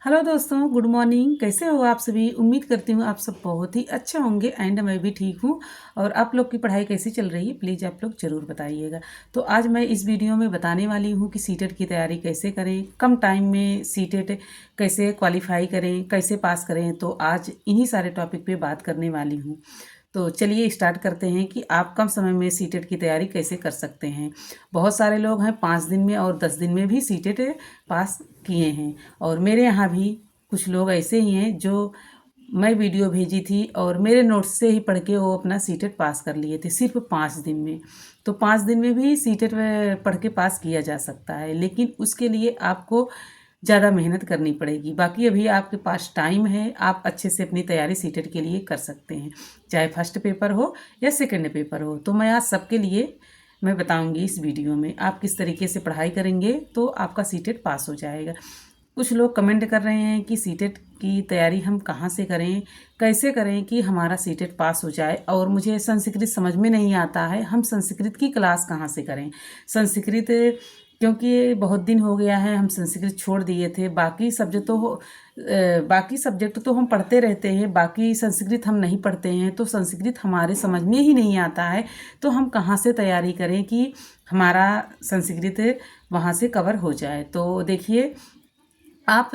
Hello दोस्तों, good morning. कैसे हो आप सभी? उम्मीद करती हूँ आप सब बहुत ही अच्छे होंगे एंड मैं भी ठीक हूँ। और आप लोग की पढ़ाई कैसी चल रही है प्लीज़ आप लोग ज़रूर बताइएगा। तो आज मैं इस वीडियो में बताने वाली हूँ कि सीटेट की तैयारी कैसे करें, कम टाइम में सीटेट कैसे क्वालिफाई करें, कैसे पास करें। तो आज इन्हीं सारे टॉपिक पे बात करने वाली हूँ। तो चलिए स्टार्ट करते हैं कि आप कम समय में सीटेट की तैयारी कैसे कर सकते हैं। बहुत सारे लोग हैं 5 दिन में और 10 दिन में भी सीटेट पास किए हैं। और मेरे यहाँ भी कुछ लोग ऐसे ही हैं जो मैं वीडियो भेजी थी और मेरे नोट्स से ही पढ़ के वो अपना सीटेट पास कर लिए थे सिर्फ 5 दिन में। तो 5 दिन में भी सीटेट पढ़ के पास किया जा सकता है, लेकिन उसके लिए आपको ज़्यादा मेहनत करनी पड़ेगी। बाकी अभी आपके पास टाइम है, आप अच्छे से अपनी तैयारी सीटेट के लिए कर सकते हैं, चाहे फर्स्ट पेपर हो या सेकंड पेपर हो। तो मैं आज सबके लिए मैं बताऊंगी इस वीडियो में आप किस तरीके से पढ़ाई करेंगे तो आपका सीटेट पास हो जाएगा। कुछ लोग कमेंट कर रहे हैं कि सीटेट की तैयारी हम कहाँ से करें, कैसे करें कि हमारा सीटेट पास हो जाए। और मुझे संस्कृत समझ में नहीं आता है, हम संस्कृत की क्लास कहाँ से करें। संस्कृत क्योंकि ये बहुत दिन हो गया है, हम संस्कृत छोड़ दिए थे। बाकी सब्जेक्ट तो हम पढ़ते रहते हैं, बाकी संस्कृत हम नहीं पढ़ते हैं। तो संस्कृत हमारे समझ में ही नहीं आता है, तो हम कहाँ से तैयारी करें कि हमारा संस्कृत वहाँ से कवर हो जाए। तो देखिए, आप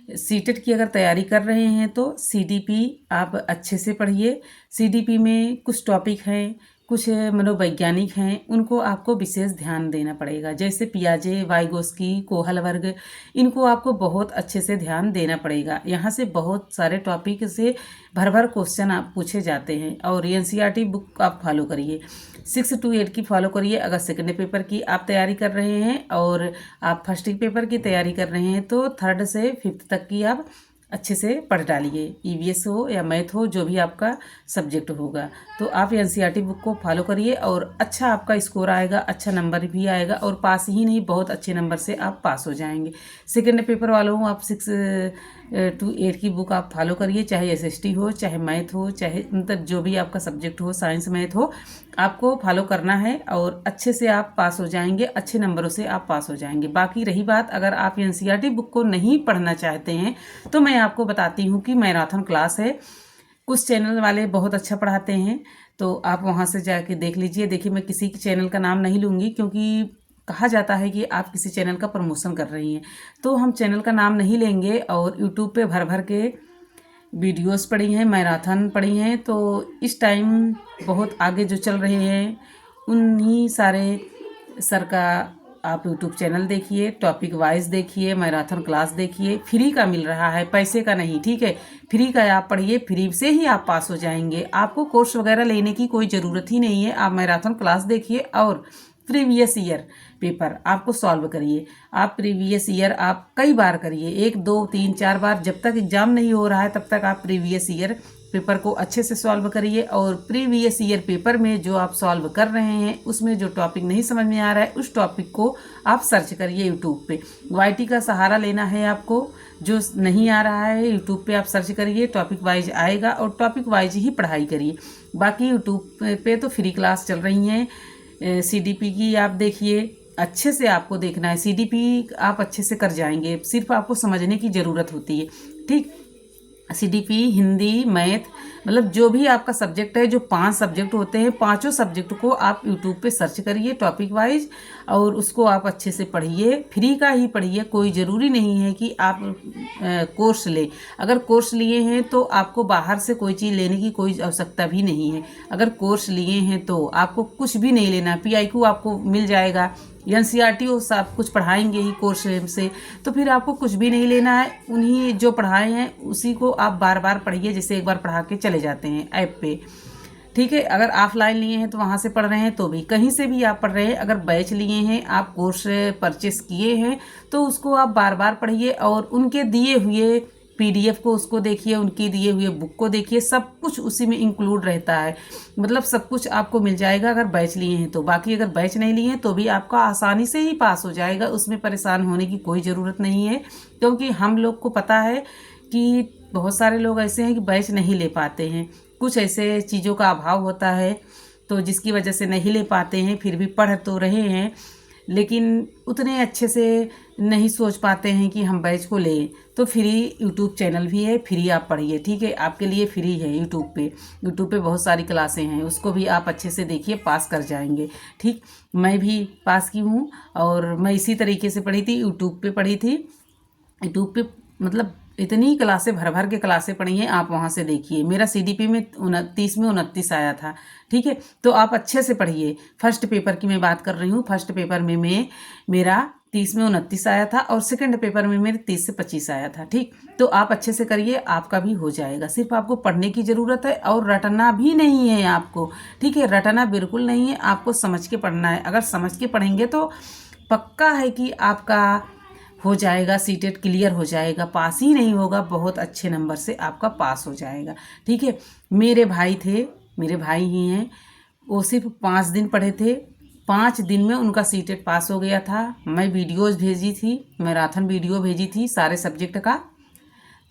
सीटेट की अगर तैयारी कर रहे हैं तो सीडीपी आप अच्छे से पढ़िए। सीडीपी में कुछ टॉपिक हैं, कुछ मनोवैज्ञानिक हैं, उनको आपको विशेष ध्यान देना पड़ेगा। जैसे पियाजे, वाइगोस्की, कोहल वर्ग, इनको आपको बहुत अच्छे से ध्यान देना पड़ेगा। यहाँ से बहुत सारे टॉपिक से भर भर क्वेश्चन आप पूछे जाते हैं। और एनसीईआरटी बुक आप फॉलो करिए, 6 to 8 की फॉलो करिए। अगर सेकंड पेपर की आप तैयारी कर रहे हैं और आप फर्स्ट पेपर की तैयारी कर रहे हैं तो 3rd से 5th तक की आप अच्छे से पढ़ डालिए। ईवीएस हो या मैथ हो, जो भी आपका सब्जेक्ट होगा, तो आप एनसीईआरटी बुक को फॉलो करिए और अच्छा आपका स्कोर आएगा, अच्छा नंबर भी आएगा। और पास ही नहीं, बहुत अच्छे नंबर से आप पास हो जाएंगे। सेकंड पेपर वालों आप 6 to 8 की बुक आप फॉलो करिए, चाहे एसएसटी हो, चाहे मैथ हो, चाहे मतलब जो भी आपका सब्जेक्ट हो, साइंस मैथ हो, आपको फॉलो करना है और अच्छे से आप पास हो जाएंगे, अच्छे नंबरों से आप पास हो जाएंगे। बाकी रही बात, अगर आप एनसीईआरटी बुक को नहीं पढ़ना चाहते हैं तो मैं आपको बताती हूँ कि मैराथन क्लास है। कुछ चैनल वाले बहुत अच्छा पढ़ाते हैं, तो आप वहाँ से जाके देख लीजिए। देखिए, मैं किसी के चैनल का नाम नहीं लूँगी क्योंकि कहा जाता है कि आप किसी चैनल का प्रमोशन कर रही हैं, तो हम चैनल का नाम नहीं लेंगे। और यूट्यूब पे भर भर के वीडियोस पड़ी हैं, मैराथन पड़ी हैं। तो इस टाइम बहुत आगे जो चल रहे हैं उन्हीं सारे सर का आप यूट्यूब चैनल देखिए, टॉपिक वाइज देखिए, मैराथन क्लास देखिए। फ्री का मिल रहा है, पैसे का नहीं, ठीक है। फ्री का आप पढ़िए, फ्री से ही आप पास हो जाएंगे। आपको कोर्स वगैरह लेने की कोई ज़रूरत ही नहीं है। आप मैराथन क्लास देखिए और प्रीवियस ईयर पेपर आपको सॉल्व करिए। आप प्रीवियस ईयर आप कई बार करिए, 1 2 3 4 बार। जब तक एग्ज़ाम नहीं हो रहा है तब तक आप प्रीवियस ईयर पेपर को अच्छे से सॉल्व करिए। और प्रीवियस ईयर पेपर में जो आप सॉल्व कर रहे हैं उसमें जो टॉपिक नहीं समझ में आ रहा है उस टॉपिक को आप सर्च करिए यूट्यूब पे। वाईटी का सहारा लेना है आपको। जो नहीं आ रहा है यूट्यूब पे आप सर्च करिए, टॉपिक वाइज आएगा और टॉपिक वाइज ही पढ़ाई करिए। बाकी यूट्यूब पे तो फ्री क्लास चल रही हैं। सीडीपी की आप देखिए, अच्छे से आपको देखना है। सीडीपी आप अच्छे से कर जाएंगे, सिर्फ आपको समझने की ज़रूरत होती है, ठीक। सीडीपी, हिंदी, मैथ, मतलब जो भी आपका सब्जेक्ट है, जो 5 सब्जेक्ट होते हैं, पांचों सब्जेक्ट को आप यूट्यूब पे सर्च करिए टॉपिक वाइज और उसको आप अच्छे से पढ़िए। फ्री का ही पढ़िए, कोई ज़रूरी नहीं है कि आप कोर्स लें। अगर कोर्स लिए हैं तो आपको बाहर से कोई चीज़ लेने की कोई आवश्यकता भी नहीं है। अगर कोर्स लिए हैं तो आपको कुछ भी नहीं लेना, पीआईक्यू आपको मिल जाएगा। एनसीईआरटी वो सब कुछ पढ़ाएंगे ही कोर्स से, तो फिर आपको कुछ भी नहीं लेना है। उन्हीं जो पढ़ाए हैं उसी को आप बार बार पढ़िए, जैसे एक बार पढ़ा के चले जाते हैं ऐप पे, ठीक है। अगर ऑफलाइन लिए हैं तो वहाँ से पढ़ रहे हैं तो भी, कहीं से भी आप पढ़ रहे हैं। अगर बैच लिए हैं, आप कोर्स परचेस किए हैं तो उसको आप बार बार पढ़िए और उनके दिए हुए पीडीएफ को उसको देखिए, उनके दिए हुए बुक को देखिए। सब कुछ उसी में इंक्लूड रहता है, मतलब सब कुछ आपको मिल जाएगा अगर बैच लिए हैं तो। बाकी अगर बैच नहीं लिए हैं तो भी आपका आसानी से ही पास हो जाएगा, उसमें परेशान होने की कोई ज़रूरत नहीं है। क्योंकि हम लोग को पता है कि बहुत सारे लोग ऐसे हैं कि बैच नहीं ले पाते हैं, कुछ ऐसे चीज़ों का अभाव होता है तो जिसकी वजह से नहीं ले पाते हैं, फिर भी पढ़ तो रहे हैं। लेकिन उतने अच्छे से नहीं सोच पाते हैं कि हम बैच को लें, तो फ्री यूट्यूब चैनल भी है, फ्री आप पढ़िए, ठीक है, आपके लिए फ्री है। यूट्यूब पे बहुत सारी क्लासें हैं, उसको भी आप अच्छे से देखिए, पास कर जाएंगे। ठीक, मैं भी पास की हूँ और मैं इसी तरीके से पढ़ी थी, यूट्यूब पे पढ़ी थी। यूट्यूब पे मतलब इतनी क्लासें भर भर के क्लासें पढ़ी हैं, आप वहाँ से देखिए। मेरा CDP में 29 में 29 आया था, ठीक है। तो आप अच्छे से पढ़िए। फर्स्ट पेपर की मैं बात कर रही हूँ। फर्स्ट पेपर में मेरा 30 में 29 आया था और सेकंड पेपर में मेरे 30 से 25 आया था, ठीक। तो आप अच्छे से करिए, आपका भी हो जाएगा। सिर्फ आपको पढ़ने की ज़रूरत है और रटना भी नहीं है आपको, ठीक है। रटना बिल्कुल नहीं है, आपको समझ के पढ़ना है। अगर समझ के पढ़ेंगे तो पक्का है कि आपका हो जाएगा, सीटेट क्लियर हो जाएगा। पास ही नहीं होगा, बहुत अच्छे नंबर से आपका पास हो जाएगा, ठीक है। मेरे भाई थे, मेरे भाई ही हैं, वो सिर्फ 5 दिन पढ़े थे, 5 दिन में उनका सीटेट पास हो गया था। मैं वीडियोज़ भेजी थी, मैराथन वीडियो भेजी थी सारे सब्जेक्ट का।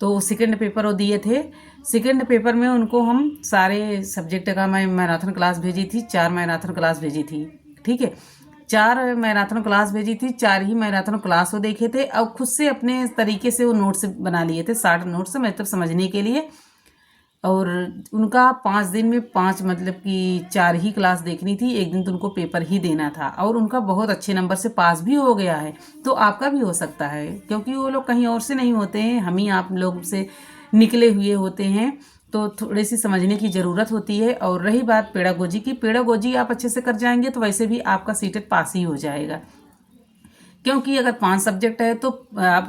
तो सेकंड पेपर वो दिए थे। सेकंड पेपर में उनको हम सारे सब्जेक्ट का मैं मैराथन क्लास भेजी थी, 4 मैराथन क्लास भेजी थी, ठीक है। 4 मैराथन क्लास भेजी थी, 4 ही मैराथन क्लास वो देखे थे और खुद से अपने तरीके से वो नोट्स बना लिए थे, 60 नोट्स मतलब समझने के लिए। और उनका 5 दिन में 5 मतलब कि 4 ही क्लास देखनी थी, एक दिन तो उनको पेपर ही देना था और उनका बहुत अच्छे नंबर से पास भी हो गया है। तो आपका भी हो सकता है, क्योंकि वो लोग कहीं और से नहीं होते हैं, हम ही आप लोग से निकले हुए होते हैं। तो थोड़ी सी समझने की ज़रूरत होती है। और रही बात पेडागोजी की, पेडागोजी आप अच्छे से कर जाएंगे तो वैसे भी आपका सीटेट पास ही हो जाएगा, क्योंकि अगर 5 सब्जेक्ट है तो आप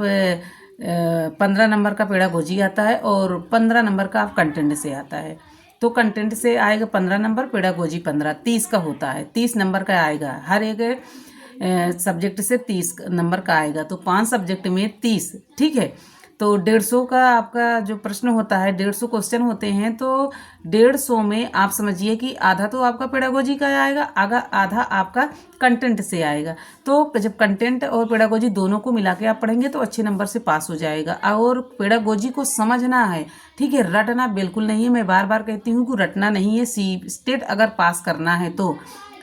15 नंबर का पेडागोजी आता है और 15 नंबर का आप कंटेंट से आता है। तो कंटेंट से आएगा 15 नंबर, पेडागोजी 15, 30 का होता है, 30 नंबर का आएगा। हर एक सब्जेक्ट से 30 नंबर का आएगा, तो 5 सब्जेक्ट में 30, ठीक है। तो 150 का आपका जो प्रश्न होता है, 150 क्वेश्चन होते हैं, तो 150 में आप समझिए कि आधा तो आपका पेडागोजी का आएगा, आधा आपका कंटेंट से आएगा। तो जब कंटेंट और पेडागोजी दोनों को मिला के आप पढ़ेंगे तो अच्छे नंबर से पास हो जाएगा। और पेडागोजी को समझना है, ठीक है, रटना बिल्कुल नहीं है। मैं बार बार कहती हूँ कि रटना नहीं है। सीटेट अगर पास करना है, तो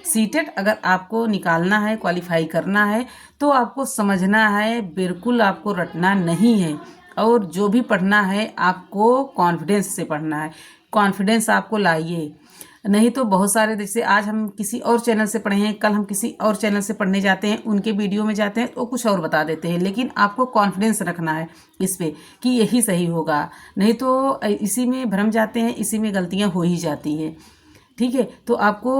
सीटेट अगर आपको निकालना है, क्वालिफाई करना है, तो आपको समझना है, बिल्कुल आपको रटना नहीं है। और जो भी पढ़ना है आपको कॉन्फिडेंस से पढ़ना है, कॉन्फिडेंस आपको लाइए। नहीं तो बहुत सारे, जैसे आज हम किसी और चैनल से पढ़े हैं, कल हम किसी और चैनल से पढ़ने जाते हैं, उनके वीडियो में जाते हैं तो कुछ और बता देते हैं। लेकिन आपको कॉन्फिडेंस रखना है इस पे कि यही सही होगा, नहीं तो इसी में भ्रम जाते हैं, इसी में गलतियां हो ही जाती हैं, ठीक है। तो आपको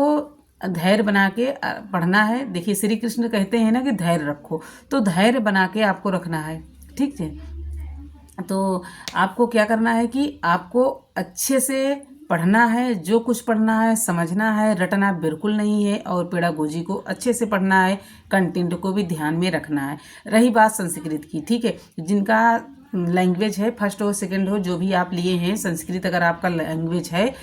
धैर्य बना के पढ़ना है। देखिए श्री कृष्ण कहते हैं ना कि धैर्य रखो, तो धैर्य बना के आपको रखना है, ठीक है। तो आपको क्या करना है कि आपको अच्छे से पढ़ना है, जो कुछ पढ़ना है समझना है, रटना बिल्कुल नहीं है। और पेडागोजी को अच्छे से पढ़ना है, कंटेंट को भी ध्यान में रखना है। रही बात संस्कृत की, ठीक है, जिनका लैंग्वेज है, फर्स्ट हो सेकंड हो, जो भी आप लिए हैं, संस्कृत अगर आपका लैंग्वेज है,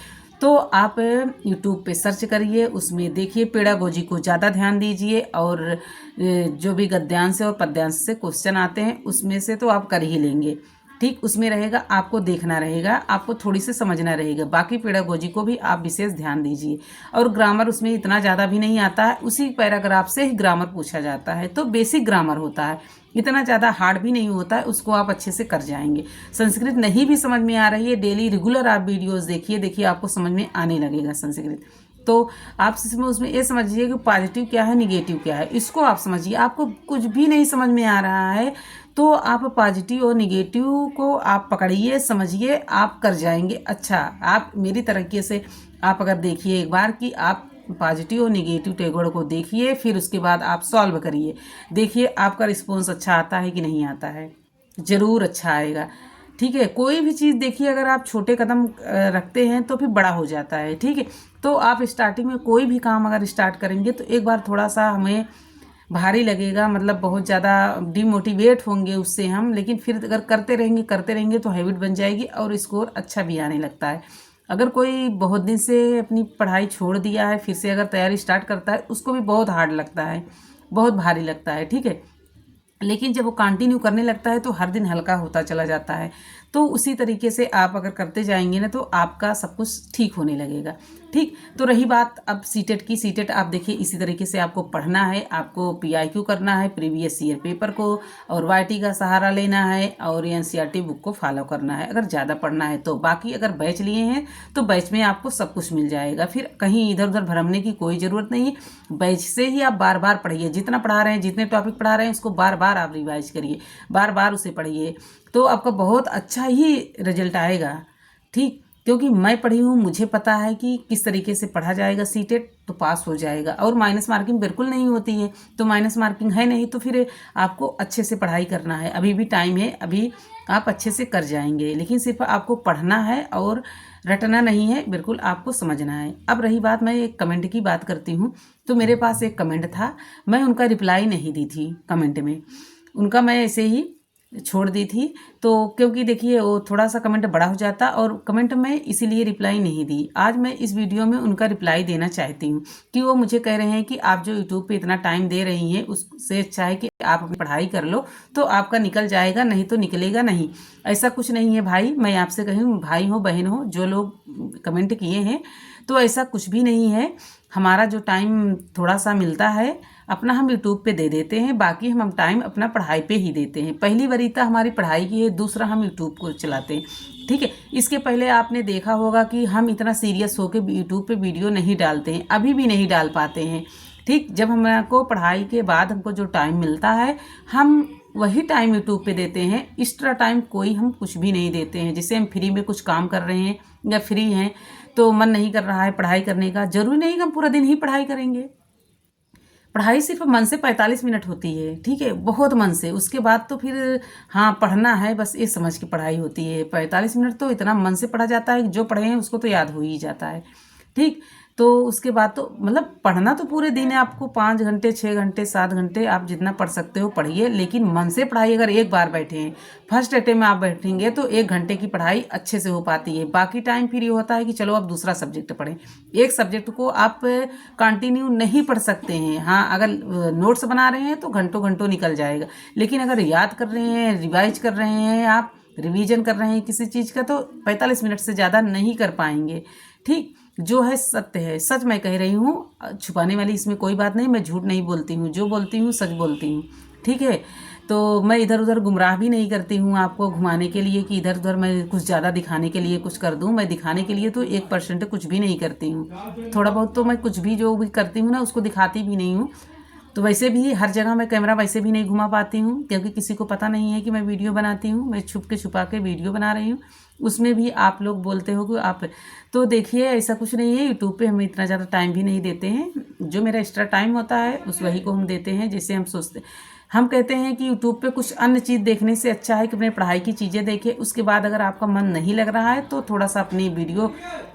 तो आप यूट्यूब पे सर्च करिए, उसमें देखिए, पेडागोजी को ज़्यादा ध्यान दीजिए। और जो भी गद्यांश से और पद्यांश से क्वेश्चन आते हैं उसमें से तो आप कर ही लेंगे, ठीक। उसमें रहेगा, आपको देखना रहेगा, आपको थोड़ी सी समझना रहेगा। बाकी पेडागोजी को भी आप विशेष ध्यान दीजिए। और ग्रामर उसमें इतना ज़्यादा भी नहीं आता है, उसी पैराग्राफ से ही ग्रामर पूछा जाता है, तो बेसिक ग्रामर होता है, इतना ज़्यादा हार्ड भी नहीं होता है, उसको आप अच्छे से कर जाएंगे। संस्कृत नहीं भी समझ में आ रही है, डेली रेगुलर आप वीडियोज़ देखिए आपको समझ में आने लगेगा संस्कृत। तो आप उसमें ये समझिए कि पॉजिटिव क्या है, निगेटिव क्या है, इसको आप समझिए। आपको कुछ भी नहीं समझ में आ रहा है तो आप पॉजिटिव और निगेटिव को आप पकड़िए, समझिए, आप कर जाएंगे। अच्छा, आप मेरी तरीके से आप अगर देखिए एक बार कि आप पॉजिटिव और निगेटिव टैगोर को देखिए, फिर उसके बाद आप सॉल्व करिए, देखिए आपका रिस्पॉन्स अच्छा आता है कि नहीं आता है। ज़रूर अच्छा आएगा, ठीक है। कोई भी चीज़ देखिए, अगर आप छोटे कदम रखते हैं तो फिर बड़ा हो जाता है, ठीक है। तो आप स्टार्टिंग में कोई भी काम अगर स्टार्ट करेंगे तो एक बार थोड़ा सा हमें भारी लगेगा, मतलब बहुत ज़्यादा डिमोटिवेट होंगे उससे हम, लेकिन फिर अगर करते रहेंगे तो हैबिट बन जाएगी और स्कोर अच्छा भी आने लगता है। अगर कोई बहुत दिन से अपनी पढ़ाई छोड़ दिया है, फिर से अगर तैयारी स्टार्ट करता है, उसको भी बहुत हार्ड लगता है, बहुत भारी लगता है, ठीक है। लेकिन जब वो कंटिन्यू करने लगता है तो हर दिन हल्का होता चला जाता है। तो उसी तरीके से आप अगर करते जाएंगे ना तो आपका सब कुछ ठीक होने लगेगा। ठीक। तो रही बात अब सीटेट की। सीटेट आप देखिए इसी तरीके से आपको पढ़ना है, आपको पीआईक्यू करना है, प्रीवियस ईयर पेपर को, और वाईटी का सहारा लेना है, और एनसीईआरटी बुक को फॉलो करना है अगर ज़्यादा पढ़ना है तो। बाकी अगर बैच लिए हैं तो बैच में आपको सब कुछ मिल जाएगा, फिर कहीं इधर उधर भरमने की कोई ज़रूरत नहीं है। बैच से ही आप बार बार पढ़िए, जितना पढ़ा रहे हैं, जितने टॉपिक पढ़ा रहे हैं उसको बार बार आप रिवाइज करिए, बार बार उसे पढ़िए, तो आपका बहुत अच्छा ही रिजल्ट आएगा। ठीक, क्योंकि मैं पढ़ी हूँ, मुझे पता है कि किस तरीके से पढ़ा जाएगा सीटेट तो पास हो जाएगा। और माइनस मार्किंग बिल्कुल नहीं होती है, तो माइनस मार्किंग है नहीं तो फिर आपको अच्छे से पढ़ाई करना है, अभी भी टाइम है, अभी आप अच्छे से कर जाएंगे। लेकिन सिर्फ आपको पढ़ना है और रटना नहीं है, बिल्कुल आपको समझना है। अब रही बात, मैं एक कमेंट की बात करती हूँ। तो मेरे पास एक कमेंट था, मैं उनका रिप्लाई नहीं दी थी कमेंट में, उनका मैं ऐसे ही छोड़ दी थी। तो क्योंकि देखिए वो थोड़ा सा कमेंट बड़ा हो जाता, और कमेंट में इसीलिए रिप्लाई नहीं दी। आज मैं इस वीडियो में उनका रिप्लाई देना चाहती हूँ कि वो मुझे कह रहे हैं कि आप जो यूट्यूब पे इतना टाइम दे रही हैं उससे अच्छा है कि आप अपनी पढ़ाई कर लो तो आपका निकल जाएगा, नहीं तो निकलेगा नहीं। ऐसा कुछ नहीं है भाई, मैं आपसे कहूँ, भाई हो बहन हो जो लोग कमेंट किए हैं, तो ऐसा कुछ भी नहीं है। हमारा जो टाइम थोड़ा सा मिलता है अपना हम यूट्यूब पे दे देते हैं, बाकी हम टाइम अपना पढ़ाई पे ही देते हैं। पहली वरीयता हमारी पढ़ाई की है, दूसरा हम यूट्यूब को चलाते हैं। ठीक है, इसके पहले आपने देखा होगा कि हम इतना सीरियस होकर यूट्यूब पे वीडियो नहीं डालते हैं, अभी भी नहीं डाल पाते हैं। ठीक, जब हमको पढ़ाई के बाद हमको जो टाइम मिलता है हम वही टाइम यूट्यूब पे देते हैं, एक्स्ट्रा टाइम कोई हम कुछ भी नहीं देते हैं। जैसे हम फ्री में कुछ काम कर रहे हैं या फ्री हैं तो मन नहीं कर रहा है पढ़ाई करने का, जरूरी नहीं कि हम पूरा दिन ही पढ़ाई करेंगे। पढ़ाई सिर्फ मन से 45 मिनट होती है, ठीक है, बहुत मन से। उसके बाद तो फिर हाँ पढ़ना है बस ये समझ के पढ़ाई होती है। 45 मिनट तो इतना मन से पढ़ा जाता है कि जो पढ़े हैं उसको तो याद हो ही जाता है। ठीक, तो उसके बाद तो मतलब पढ़ना तो पूरे दिन है आपको, 5 घंटे 6 घंटे 7 घंटे आप जितना पढ़ सकते हो पढ़िए, लेकिन मन से पढ़ाई। अगर एक बार बैठे हैं, फर्स्ट अटेम्प्ट में आप बैठेंगे तो 1 घंटे की पढ़ाई अच्छे से हो पाती है। बाकी टाइम फिर ये होता है कि चलो अब दूसरा सब्जेक्ट पढ़ें। एक सब्जेक्ट को आप कंटिन्यू नहीं पढ़ सकते हैं। हाँ, अगर नोट्स बना रहे हैं तो घंटों घंटों निकल जाएगा, लेकिन अगर याद कर रहे हैं, रिवाइज कर रहे हैं, आप रिवीजन कर रहे हैं किसी चीज़ का, तो 45 मिनट से ज़्यादा नहीं कर पाएंगे। ठीक, जो है सत्य है, सच मैं कह रही हूँ, छुपाने वाली इसमें कोई बात नहीं। मैं झूठ नहीं बोलती हूँ, जो बोलती हूँ सच बोलती हूँ। ठीक है, तो मैं इधर उधर गुमराह भी नहीं करती हूँ आपको घुमाने के लिए कि इधर उधर मैं कुछ ज़्यादा दिखाने के लिए कुछ कर दूँ। मैं दिखाने के लिए तो 1% कुछ भी नहीं करती हूँ। थोड़ा बहुत तो मैं कुछ भी जो भी करती हूँ ना उसको दिखाती भी नहीं हूँ। तो वैसे भी हर जगह मैं कैमरा वैसे भी नहीं घुमा पाती हूँ, क्योंकि किसी को पता नहीं है कि मैं वीडियो बनाती हूँ। मैं छुपा के वीडियो बना रही हूँ, उसमें भी आप लोग बोलते हो कि आप। तो देखिए ऐसा कुछ नहीं है, यूट्यूब पे हम इतना ज़्यादा टाइम भी नहीं देते हैं। जो मेरा एक्स्ट्रा टाइम होता है उस वही को हम देते हैं। जैसे हम कहते हैं कि यूट्यूब पे कुछ अन्य चीज़ देखने से अच्छा है कि अपने पढ़ाई की चीज़ें देखें। उसके बाद अगर आपका मन नहीं लग रहा है तो थोड़ा सा अपनी वीडियो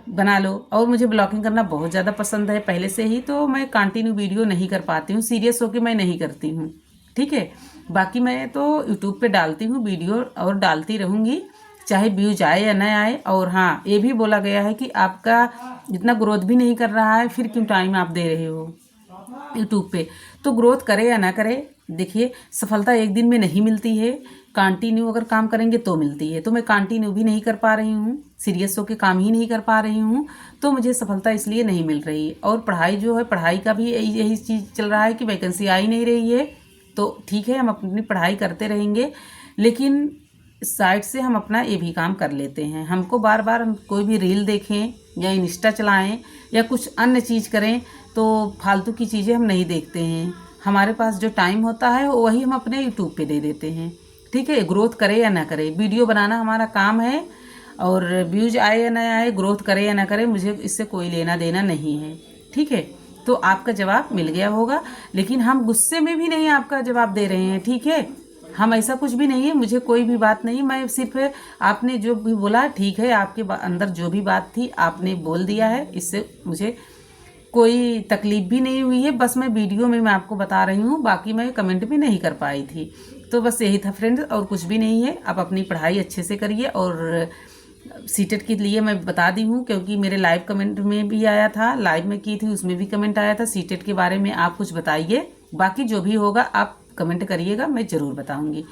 बना लो। और मुझे ब्लॉगिंग करना बहुत ज़्यादा पसंद है पहले से ही, तो मैं कंटिन्यू वीडियो नहीं कर पाती हूँ, सीरियस होकर मैं नहीं करती हूँ। ठीक है, बाकी मैं तो यूट्यूब पे डालती हूँ वीडियो और डालती रहूँगी, चाहे व्यूज आए या ना आए। और हाँ, ये भी बोला गया है कि आपका इतना ग्रोथ भी नहीं कर रहा है, फिर क्यों टाइम आप दे रहे हो यूट्यूब पे। तो ग्रोथ करे या ना करे, देखिए सफलता एक दिन में नहीं मिलती है, कंटिन्यू अगर काम करेंगे तो मिलती है। तो मैं कंटिन्यू भी नहीं कर पा रही हूँ, सीरियस होकर काम ही नहीं कर पा रही हूँ, तो मुझे सफलता इसलिए नहीं मिल रही। और पढ़ाई जो है, पढ़ाई का भी यही चीज़ चल रहा है कि वैकेंसी आ ही नहीं रही है। तो ठीक है, हम अपनी पढ़ाई करते रहेंगे, लेकिन साइड से हम अपना ये भी काम कर लेते हैं। हमको बार बार हम कोई भी रील देखें या इंस्टा चलाएं या कुछ अन्य चीज़ करें तो फालतू की चीज़ें हम नहीं देखते हैं। हमारे पास जो टाइम होता है वही हम अपने यूट्यूब पे दे देते हैं। ठीक है, ग्रोथ करे या ना करे, वीडियो बनाना हमारा काम है, और व्यूज आए या ना आए, ग्रोथ करे या ना करे, मुझे इससे कोई लेना देना नहीं है। ठीक है, तो आपका जवाब मिल गया होगा, लेकिन हम गुस्से में भी नहीं आपका जवाब दे रहे हैं। ठीक है, हम ऐसा कुछ भी नहीं है, मुझे कोई भी बात नहीं, मैं सिर्फ आपने जो भी बोला ठीक है, आपके अंदर जो भी बात थी आपने बोल दिया है, इससे मुझे कोई तकलीफ भी नहीं हुई है। बस मैं वीडियो में मैं आपको बता रही हूँ, बाकी मैं कमेंट भी नहीं कर पाई थी। तो बस यही था फ्रेंड्स, और कुछ भी नहीं है। आप अपनी पढ़ाई अच्छे से करिए। और सीटेट के लिए मैं बता दी हूँ, क्योंकि मेरे लाइव कमेंट में भी आया था, लाइव में की थी उसमें भी कमेंट आया था। सीटेट के बारे में आप कुछ बताइए, बाकी जो भी होगा आप कमेंट करिएगा, मैं ज़रूर बताऊँगी।